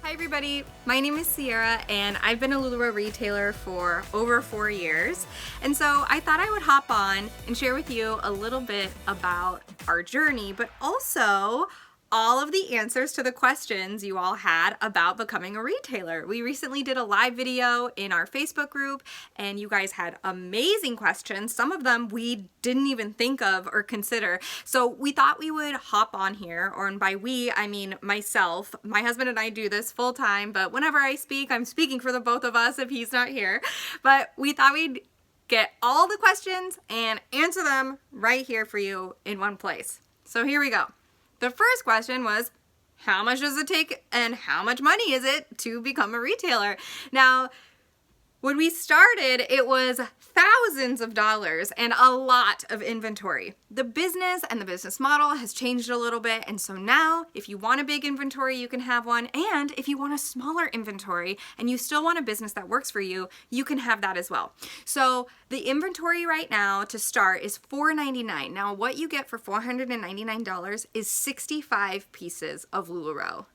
Hi everybody, my name is Sierra and I've been a LuLaRoe retailer for over 4 years. And so I thought I would hop on and share with you a little bit about our journey, but also all of the answers to the questions you all had about becoming a retailer. We recently did a live video in our Facebook group and you guys had amazing questions. Some of them we didn't even think of or consider. So we thought we would hop on here, or and by we, I mean myself. My husband and I do this full time, but whenever I speak, I'm speaking for the both of us if he's not here. But we thought we'd get all the questions and answer them right here for you in one place. So here we go. The first question was, how much does it take and how much money is it to become a retailer? Now, when we started, it was thousands of dollars and a lot of inventory. The business and the business model has changed a little bit, and so now if you want a big inventory, you can have one, and if you want a smaller inventory and you still want a business that works for you, you can have that as well. So the inventory right now to start is $4.99. Now what you get for $499 is 65 pieces of LuLaRoe.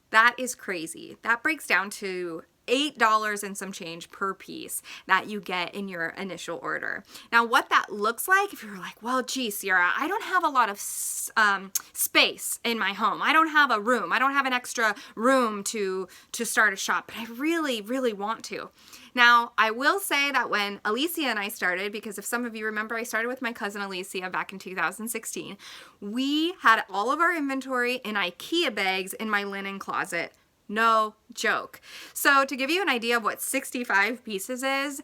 That is crazy. That breaks down to $8 and some change per piece that you get in your initial order. Now what that looks like, if you're like, well, gee, Sierra, I don't have a lot of space in my home. I don't have a room. I don't have an extra room to start a shop, but I really, really want to. Now, I will say that when Alicia and I started, because if some of you remember, I started with my cousin Alicia back in 2016, we had all of our inventory in IKEA bags in my linen closet. No joke. So to give you an idea of what 65 pieces is,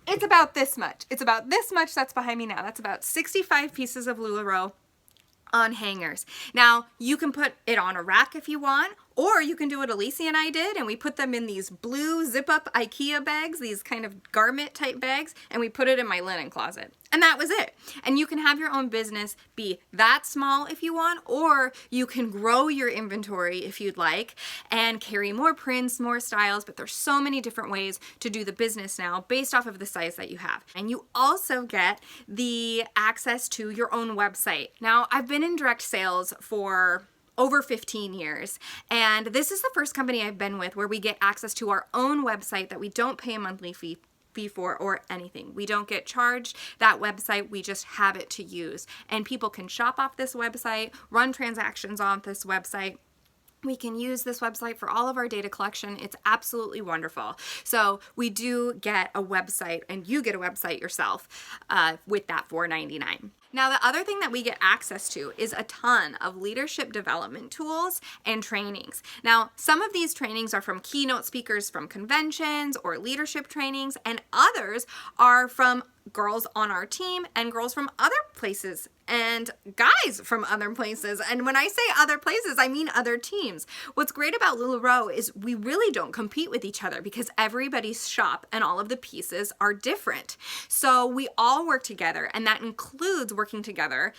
it's about this much. It's about this much that's behind me now. That's about 65 pieces of LuLaRoe on hangers. Now, you can put it on a rack if you want, or you can do what Alicia and I did, and we put them in these blue zip-up IKEA bags, these kind of garment type bags, and we put it in my linen closet. And that was it. And you can have your own business be that small if you want, or you can grow your inventory if you'd like and carry more prints, more styles, but there's so many different ways to do the business now based off of the size that you have. And you also get the access to your own website. Now, I've been in direct sales for over 15 years. And this is the first company I've been with where we get access to our own website that we don't pay a monthly fee for or anything. We don't get charged that website, we just have it to use. And people can shop off this website, run transactions on this website. We can use this website for all of our data collection. It's absolutely wonderful. So we do get a website, and you get a website yourself with that $4.99. Now, the other thing that we get access to is a ton of leadership development tools and trainings. Now, some of these trainings are from keynote speakers from conventions or leadership trainings, and others are from girls on our team and girls from other places and guys from other places. And when I say other places, I mean other teams. What's great about LuLaRoe is we really don't compete with each other because everybody's shop and all of the pieces are different. So we all work together, and that includes working together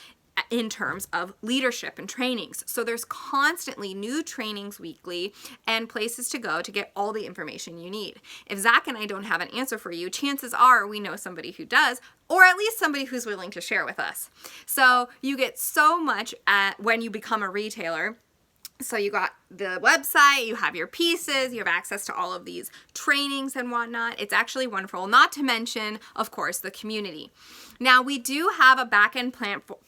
in terms of leadership and trainings. So there's constantly new trainings weekly and places to go to get all the information you need. If Zach and I don't have an answer for you, chances are we know somebody who does, or at least somebody who's willing to share with us. So you get so much when you become a retailer. So you got the website, you have your pieces, you have access to all of these trainings and whatnot. It's actually wonderful, not to mention, of course, the community. Now, we do have a back-end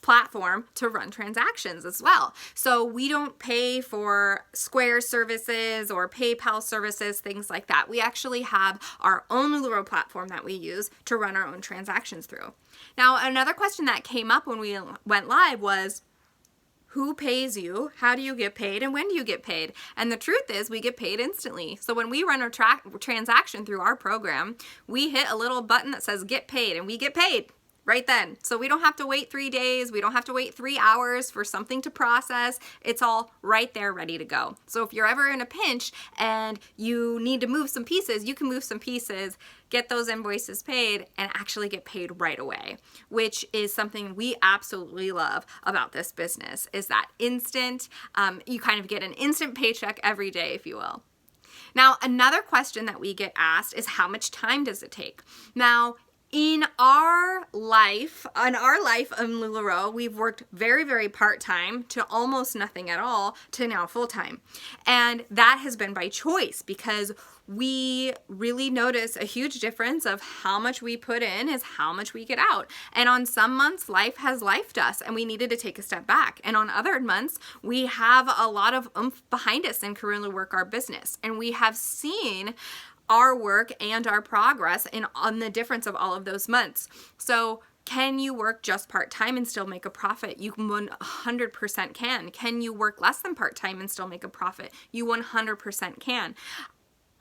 platform to run transactions as well. So we don't pay for Square services or PayPal services, things like that. We actually have our own LuLaRoe platform that we use to run our own transactions through. Now, another question that came up when we went live was, who pays you? How do you get paid? And when do you get paid? And the truth is we get paid instantly. So when we run a transaction through our program, we hit a little button that says get paid, and we get paid right then. So we don't have to wait 3 days. We don't have to wait 3 hours for something to process. It's all right there ready to go. So if you're ever in a pinch and you need to move some pieces, you can move some pieces, get those invoices paid, and actually get paid right away, which is something we absolutely love about this business, is that instant, you kind of get an instant paycheck every day, if you will. Now, another question that we get asked is how much time does it take? Now, In our life in LuLaRoe, we've worked very, very part-time to almost nothing at all to now full-time. And that has been by choice because we really notice a huge difference of how much we put in is how much we get out. And on some months, life has lifed us and we needed to take a step back. And on other months, we have a lot of oomph behind us and can really work our business. And we have seen our work and our progress on the difference of all of those months. So can you work just part-time and still make a profit? You 100% can. Can you work less than part-time and still make a profit? You 100% can.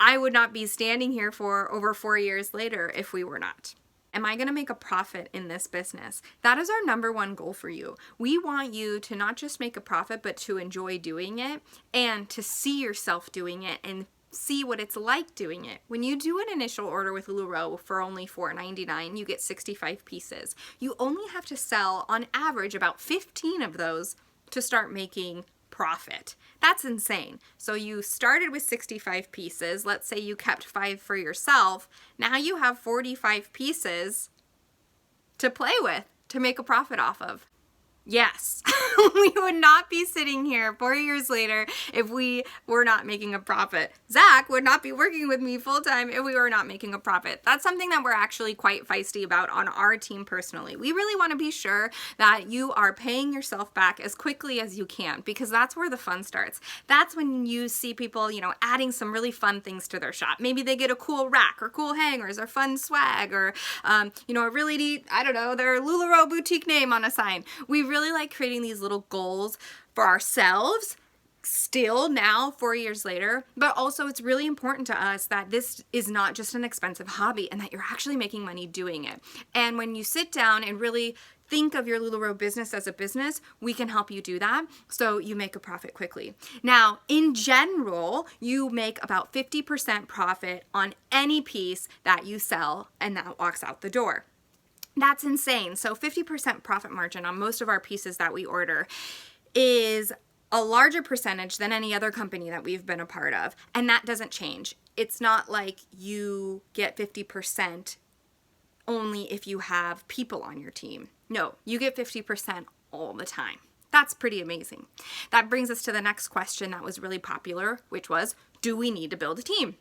I would not be standing here for over 4 years later if we were not. Am I going to make a profit in this business? That is our number one goal for you. We want you to not just make a profit, but to enjoy doing it and to see yourself doing it and see what it's like doing it. When you do an initial order with LuLaRoe for only $4.99, you get 65 pieces. You only have to sell on average about 15 of those to start making profit. That's insane. So you started with 65 pieces. Let's say you kept 5 for yourself. Now you have 45 pieces to play with to make a profit off of. Yes, we would not be sitting here 4 years later if we were not making a profit. Zach would not be working with me full time if we were not making a profit. That's something that we're actually quite feisty about on our team personally. We really want to be sure that you are paying yourself back as quickly as you can because that's where the fun starts. That's when you see people, adding some really fun things to their shop. Maybe they get a cool rack or cool hangers or fun swag or, a really neat, their LuLaRoe boutique name on a sign. We really like creating these little goals for ourselves still now 4 years later, but also it's really important to us that this is not just an expensive hobby and that you're actually making money doing it. And when you sit down and really think of your LuLaRoe business as a business, we can help you do that so you make a profit quickly. Now, in general, you make about 50% profit on any piece that you sell and that walks out the door. That's insane. So 50% profit margin on most of our pieces that we order is a larger percentage than any other company that we've been a part of. And that doesn't change. It's not like you get 50% only if you have people on your team. No, you get 50% all the time. That's pretty amazing. That brings us to the next question that was really popular, which was, do we need to build a team?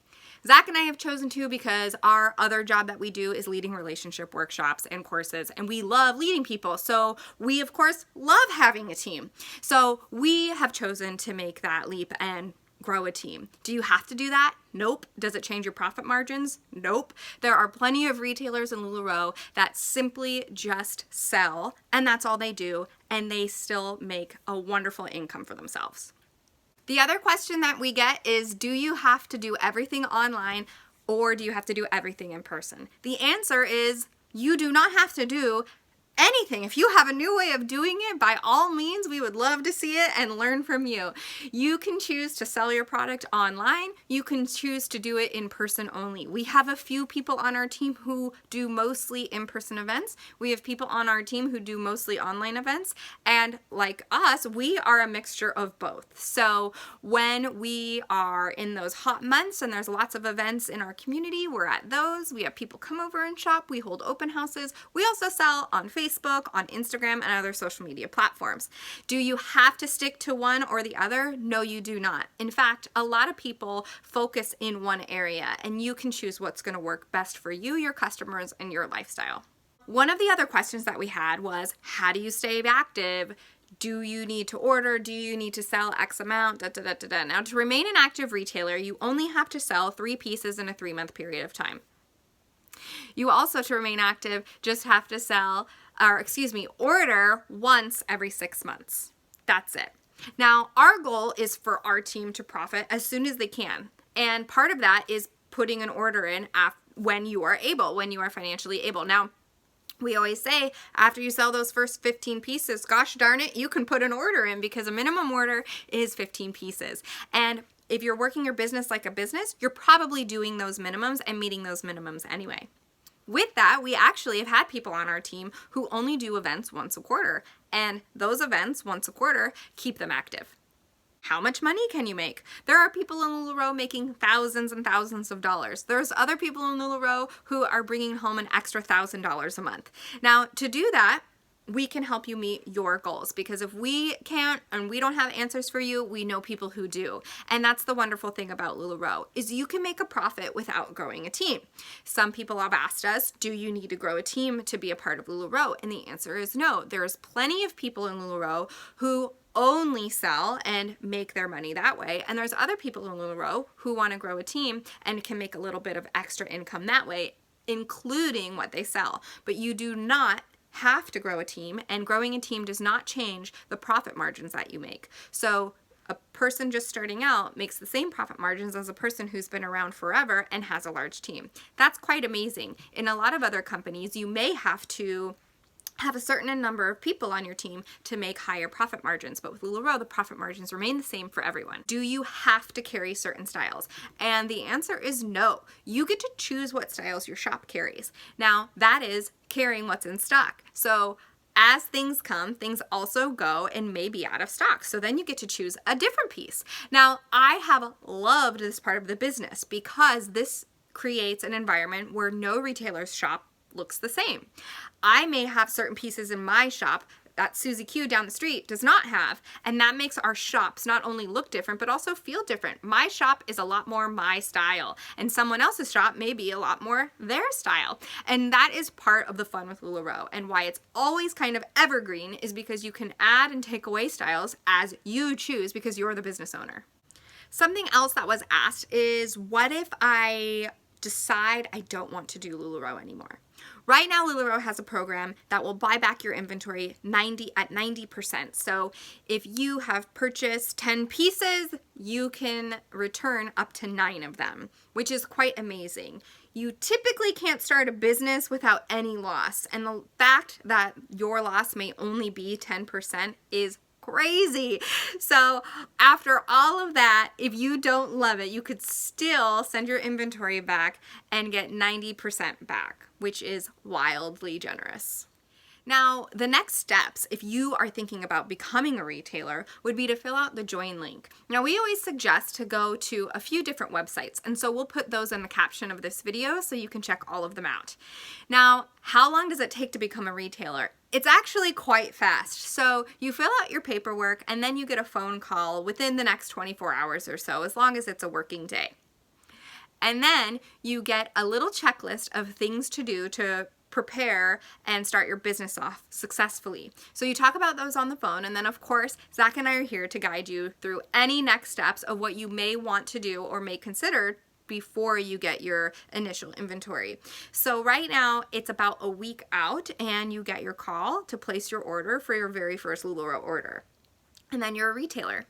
Zach and I have chosen to because our other job that we do is leading relationship workshops and courses, and we love leading people. So we, of course, love having a team. So we have chosen to make that leap and grow a team. Do you have to do that? Nope. Does it change your profit margins? Nope. There are plenty of retailers in LuLaRoe that simply just sell, and that's all they do, and they still make a wonderful income for themselves. The other question that we get is, do you have to do everything online or do you have to do everything in person? The answer is you do not have to do anything. If you have a new way of doing it, by all means, we would love to see it and learn from you. You can choose to sell your product online. You can choose to do it in person only. We have a few people on our team who do mostly in-person events. We have people on our team who do mostly online events. And like us, we are a mixture of both. So when we are in those hot months and there's lots of events in our community, we're at those. We have people come over and shop. We hold open houses. We also sell on Facebook, on Instagram, and other social media platforms. Do you have to stick to one or the other? No, you do not. In fact, a lot of people focus in one area, and you can choose what's going to work best for you, your customers, and your lifestyle. One of the other questions that we had was, how do you stay active? Do you need to order? Do you need to sell X amount? Now, to remain an active retailer, you only have to sell 3 pieces in a 3-month period of time. You also, to remain active, just have to order once every 6 months. That's it. Now, our goal is for our team to profit as soon as they can. And part of that is putting an order in when you are able, when you are financially able. Now, we always say after you sell those first 15 pieces, gosh darn it, you can put an order in because a minimum order is 15 pieces. And if you're working your business like a business, you're probably doing those minimums and meeting those minimums anyway. With that, we actually have had people on our team who only do events once a quarter, and those events once a quarter keep them active. How much money can you make? There are people in LuLaRoe making thousands and thousands of dollars. There's other people in LuLaRoe who are bringing home an extra $1,000 a month. Now, to do that, we can help you meet your goals, because if we can't and we don't have answers for you, we know people who do. And that's the wonderful thing about LuLaRoe, is you can make a profit without growing a team. Some people have asked us, do you need to grow a team to be a part of LuLaRoe? And the answer is no. There's plenty of people in LuLaRoe who only sell and make their money that way. And there's other people in LuLaRoe who want to grow a team and can make a little bit of extra income that way, including what they sell. But you do not have to grow a team, and growing a team does not change the profit margins that you make. So a person just starting out makes the same profit margins as a person who's been around forever and has a large team. That's quite amazing. In a lot of other companies, you may have to have a certain number of people on your team to make higher profit margins. But with LuLaRoe, the profit margins remain the same for everyone. Do you have to carry certain styles? And the answer is no. You get to choose what styles your shop carries. Now, that is carrying what's in stock. So as things come, things also go and may be out of stock. So then you get to choose a different piece. Now, I have loved this part of the business because this creates an environment where no retailer's shop looks the same. I may have certain pieces in my shop that Susie Q down the street does not have, and that makes our shops not only look different but also feel different. My shop is a lot more my style, and someone else's shop may be a lot more their style. And that is part of the fun with LuLaRoe, and why it's always kind of evergreen is because you can add and take away styles as you choose, because you're the business owner. Something else that was asked is, what if I decide I don't want to do LuLaRoe anymore? Right now, LuLaRoe has a program that will buy back your inventory at 90%. So if you have purchased 10 pieces, you can return up to 9 of them, which is quite amazing. You typically can't start a business without any loss. And the fact that your loss may only be 10% is crazy. So after all of that, if you don't love it, you could still send your inventory back and get 90% back, which is wildly generous. Now, the next steps, if you are thinking about becoming a retailer, would be to fill out the join link. Now, we always suggest to go to a few different websites, and so we'll put those in the caption of this video so you can check all of them out. Now, how long does it take to become a retailer? It's actually quite fast. So you fill out your paperwork and then you get a phone call within the next 24 hours or so, as long as it's a working day. And then you get a little checklist of things to do to prepare and start your business off successfully. So you talk about those on the phone, and then of course, Zach and I are here to guide you through any next steps of what you may want to do or may consider before you get your initial inventory. So right now it's about a week out and you get your call to place your order for your very first LuLaRoe order. And then you're a retailer.